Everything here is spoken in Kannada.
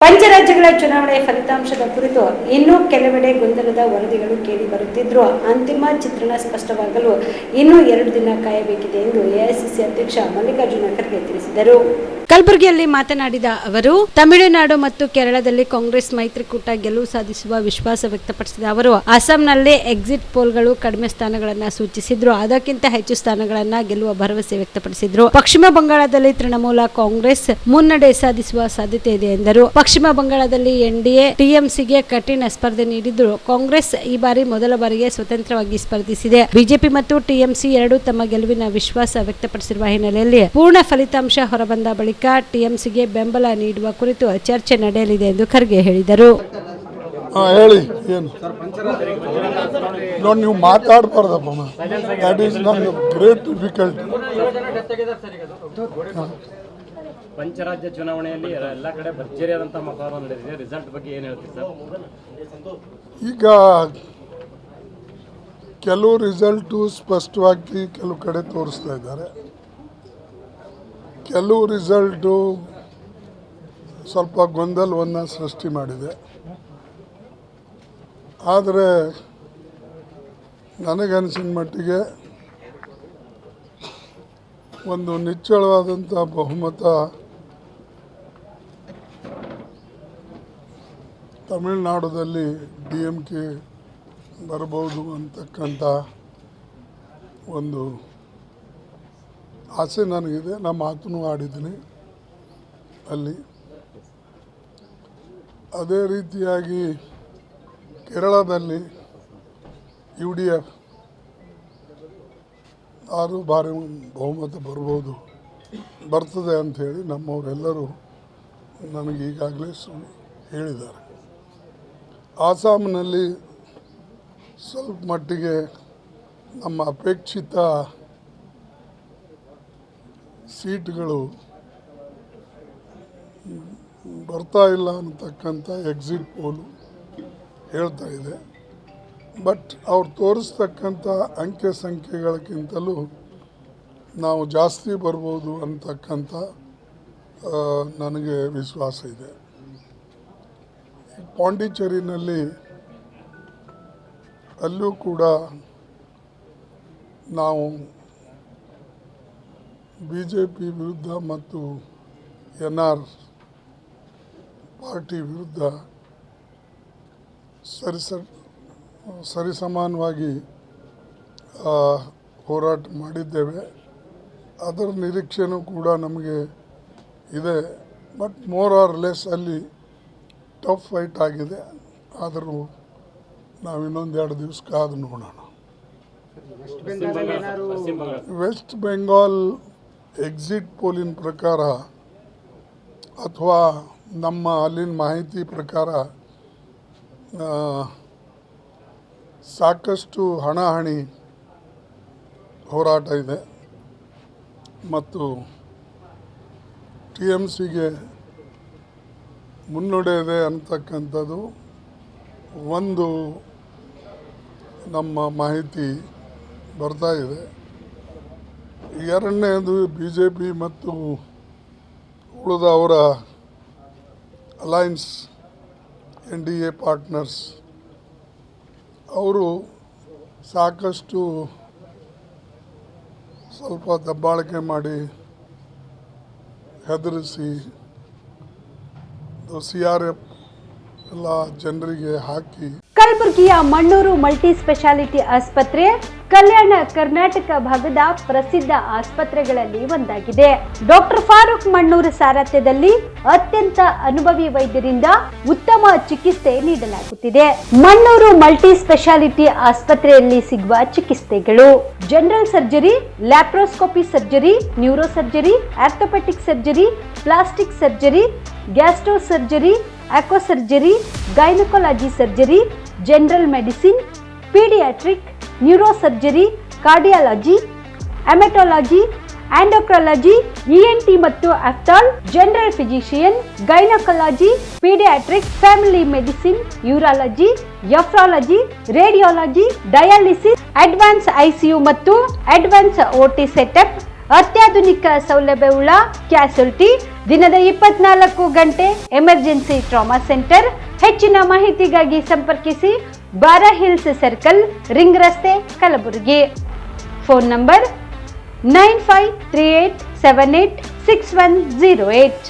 ಪಂಚರಾಜ್ಯಗಳ ಚುನಾವಣೆ ಫಲಿತಾಂಶದ ಕುರಿತು ಇನ್ನೂ ಕೆಲವೆಡೆ ಗೊಂದಲದ ವರದಿಗಳು ಕೇಳಿ ಬರುತ್ತಿದ್ದರೂ ಅಂತಿಮ ಚಿತ್ರಣ ಸ್ಪಷ್ಟವಾಗಲು ಇನ್ನೂ 2 ದಿನ ಕಾಯಬೇಕಿದೆ ಎಂದು ಎಐಸಿಸಿ ಅಧ್ಯಕ್ಷ ಮಲ್ಲಿಕಾರ್ಜುನ ಖರ್ಗೆ ತಿಳಿಸಿದರು. ಕಲಬುರಗಿಯಲ್ಲಿ ಮಾತನಾಡಿದ ಅವರು, ತಮಿಳುನಾಡು ಮತ್ತು ಕೇರಳದಲ್ಲಿ ಕಾಂಗ್ರೆಸ್ ಮೈತ್ರಿಕೂಟ ಗೆಲುವು ಸಾಧಿಸುವ ವಿಶ್ವಾಸ ವ್ಯಕ್ತಪಡಿಸಿದ ಅವರು, ಅಸ್ಸಾಂನಲ್ಲಿ ಎಕ್ಸಿಟ್ ಪೋಲ್ಗಳು ಕಡಿಮೆ ಸ್ಥಾನಗಳನ್ನು ಸೂಚಿಸಿದ್ರು, ಅದಕ್ಕಿಂತ ಹೆಚ್ಚು ಸ್ಥಾನಗಳನ್ನು ಗೆಲ್ಲುವ ಭರವಸೆ ವ್ಯಕ್ತಪಡಿಸಿದ್ರು. ಪಶ್ಚಿಮ ಬಂಗಾಳದಲ್ಲಿ ತೃಣಮೂಲ ಕಾಂಗ್ರೆಸ್ ಮುನ್ನಡೆ ಸಾಧಿಸುವ ಸಾಧ್ಯತೆ ಇದೆ ಎಂದರು. ಪಶ್ಚಿಮ ಬಂಗಾಳದಲ್ಲಿ ಎನ್ಡಿಎ ಟಿಎಂಸಿಗೆ ಕಠಿಣ ಸ್ಪರ್ಧೆ ನೀಡಿದ್ರು, ಕಾಂಗ್ರೆಸ್ ಈ ಬಾರಿ ಮೊದಲ ಬಾರಿಗೆ ಸ್ವತಂತ್ರವಾಗಿ ಸ್ಪರ್ಧಿಸಿದೆ. ಬಿಜೆಪಿ ಮತ್ತು ಟಿಎಂಸಿ ಎರಡೂ ತಮ್ಮ ಗೆಲುವಿನ ವಿಶ್ವಾಸ ವ್ಯಕ್ತಪಡಿಸಿರುವ ಹಿನ್ನೆಲೆಯಲ್ಲಿ ಪೂರ್ಣ ಫಲಿತಾಂಶ ಹೊರಬಂದ ಬಳಿಕ ಟಿಎಂಸಿಗೆ ಬೆಂಬಲ ನೀಡುವ ಕುರಿತು ಚರ್ಚೆ ನಡೆಯಲಿದೆ ಎಂದು ಖರ್ಗೆ ಹೇಳಿದರು. ಹೇಳಿ ಏನು ನೋಡಿ, ನೀವು ಮಾತಾಡಬಾರ್ದಪ್ಪ, that is not great difficulty. ಪಂಚರಾಜ್ಯ ಚುನಾವಣೆಯಲ್ಲಿ ಎಲ್ಲ ಕಡೆ ಭರ್ಜರಿಯಾದಂತಹ ಮತದಾನ ನಡೆದಿದೆ. ರಿಸಲ್ಟ್ ಬಗ್ಗೆ ಏನು ಹೇಳ್ತೀವಿ ಸರ್? ಈಗ ಕೆಲವು ರಿಸಲ್ಟು ಸ್ಪಷ್ಟವಾಗಿ ಕೆಲವು ಕಡೆ ತೋರಿಸ್ತಾ ಇದ್ದಾರೆ, ಕೆಲವು ರಿಸಲ್ಟು ಸ್ವಲ್ಪ ಗೊಂದಲವನ್ನು ಸೃಷ್ಟಿ ಮಾಡಿದೆ. ಆದರೆ ನನಗನ್ಸಿದ ಮಟ್ಟಿಗೆ ಒಂದು ನಿಚ್ಚಳವಾದಂಥ ಬಹುಮತ ತಮಿಳುನಾಡುದಲ್ಲಿ DMK ಬರಬಹುದು ಅಂತಕ್ಕಂಥ ಒಂದು ಆಸೆ ನನಗಿದೆ. ನಾನು ಮಾತನ್ನು ಆಡಿದ್ದೀನಿ ಅಲ್ಲಿ. ಅದೇ ರೀತಿಯಾಗಿ ಕೇರಳದಲ್ಲಿ UDF ಭಾರಿ ಬಹುಮತ ಬರ್ತದೆ ಅಂಥೇಳಿ ನಮ್ಮವರೆಲ್ಲರೂ ನನಗೆ ಈಗಾಗಲೇ ಹೇಳಿದ್ದಾರೆ. ಆಸಾಮ್ನಲ್ಲಿ ಸ್ವಲ್ಪ ಮಟ್ಟಿಗೆ ನಮ್ಮ ಅಪೇಕ್ಷಿತ ಸೀಟ್ಗಳು ಬರ್ತಾ ಇಲ್ಲ ಅಂತಕ್ಕಂಥ ಎಕ್ಸಿಟ್ ಪೋಲು ಹೇಳ್ತಾ ಇದೆ. ಬಟ್ ಅವ್ರು ತೋರಿಸ್ತಕ್ಕಂಥ ಅಂಕೆ ಸಂಖ್ಯೆಗಳಕ್ಕಿಂತಲೂ ನಾವು ಜಾಸ್ತಿ ಬರ್ಬೋದು ಅಂತಕ್ಕಂಥ ನನಗೆ ವಿಶ್ವಾಸ ಇದೆ. ಪಾಂಡಿಚೇರಿನಲ್ಲಿ ಅಲ್ಲೂ ಕೂಡ ನಾವು BJP ವಿರುದ್ಧ ಮತ್ತು NR ಪಾರ್ಟಿ ವಿರುದ್ಧ ಸರಿಸಮಾನವಾಗಿ ಹೋರಾಟ ಮಾಡಿದ್ದೇವೆ. ಅದರ ನಿರೀಕ್ಷೆನೂ ಕೂಡ ನಮಗೆ ಇದೆ. ಬಟ್ ಮೋರ್ ಆರ್ ಲೆಸ್ ಅಲ್ಲಿ ಟಫ್ ಫೈಟ್ ಆಗಿದೆ. ಆದರೂ ನಾವು ಇನ್ನೊಂದು 2 ದಿವಸ ಕಾದು ನೋಡೋಣ. ವೆಸ್ಟ್ ಬೆಂಗಾಲ್ ಎಕ್ಸಿಟ್ ಪೋಲಿನ ಪ್ರಕಾರ ಅಥವಾ ನಮ್ಮ ಅಲ್ಲಿನ ಮಾಹಿತಿ ಪ್ರಕಾರ ಸಾಕಷ್ಟು ಹಣಾಹಣಿ ಹೋರಾಟ ಇದೆ ಮತ್ತು TMCಗೆ ಮುನ್ನಡೆ ಇದೆ ಅಂತಕ್ಕಂಥದ್ದು ಒಂದು ನಮ್ಮ ಮಾಹಿತಿ ಬರ್ತಾ ಇದೆ. ಎರಡನೇದು BJP ಮತ್ತು ಉಳಿದ ಅವರ ಅಲೈನ್ಸ್ NDA ಪಾರ್ಟ್ನರ್ಸ್ ಅವರು ಸಾಕಷ್ಟು ಸ್ವಲ್ಪ ದಬ್ಬಾಳಿಕೆ ಮಾಡಿ ಹೆದರಿಸಿ CRF ಎಲ್ಲ ಜನರಿಗೆ ಹಾಕಿ. ಕಲಬುರಗಿಯ ಮಣ್ಣೂರು ಮಲ್ಟಿ ಸ್ಪೆಷಾಲಿಟಿ ಆಸ್ಪತ್ರೆ ಕಲ್ಯಾಣ ಕರ್ನಾಟಕ ಭಾಗದ ಪ್ರಸಿದ್ಧ ಆಸ್ಪತ್ರೆಗಳಲ್ಲಿ ಒಂದಾಗಿದೆ. ಡಾಕ್ಟರ್ ಫಾರೂಕ್ ಮಣ್ಣೂರು ಸಾರಥ್ಯದಲ್ಲಿ ಅತ್ಯಂತ ಅನುಭವಿ ವೈದ್ಯರಿಂದ ಉತ್ತಮ ಚಿಕಿತ್ಸೆ ನೀಡಲಾಗುತ್ತಿದೆ. ಮಣ್ಣೂರು ಮಲ್ಟಿ ಸ್ಪೆಷಾಲಿಟಿ ಆಸ್ಪತ್ರೆಯಲ್ಲಿ ಸಿಗುವ ಚಿಕಿತ್ಸೆಗಳು: general surgery, laparoscopy surgery, neuro surgery, orthopaedic surgery, plastic surgery, gastro surgery, aqua surgery, gynaecology surgery, general medicine, paediatric, neuro surgery, cardiology, haematology, endocrinology, ENT ಮತ್ತು ophthal, general physician, gynaecology, paediatric, family medicine, urology, nephrology, radiology, dialysis, advance ICU ಮತ್ತು ಅಡ್ವಾನ್ಸ್ OT ಸೆಟಪ್, ಅತ್ಯಾಧುನಿಕ ಸೌಲಭ್ಯವುಳ್ಳ ಕ್ಯಾಸುಲಿಟಿ, ದಿನದ 24 ಗಂಟೆ ಎಮರ್ಜೆನ್ಸಿ ಟ್ರಾಮಾ ಸೆಂಟರ್. ಹೆಚ್ಚಿನ ಮಾಹಿತಿಗಾಗಿ ಸಂಪರ್ಕಿಸಿ ಬಾರಾ ಹಿಲ್ಸ್ ಸರ್ಕಲ್, ರಿಂಗ್ ರಸ್ತೆ, ಕಲಬುರಗಿ. Phone number 9538786108.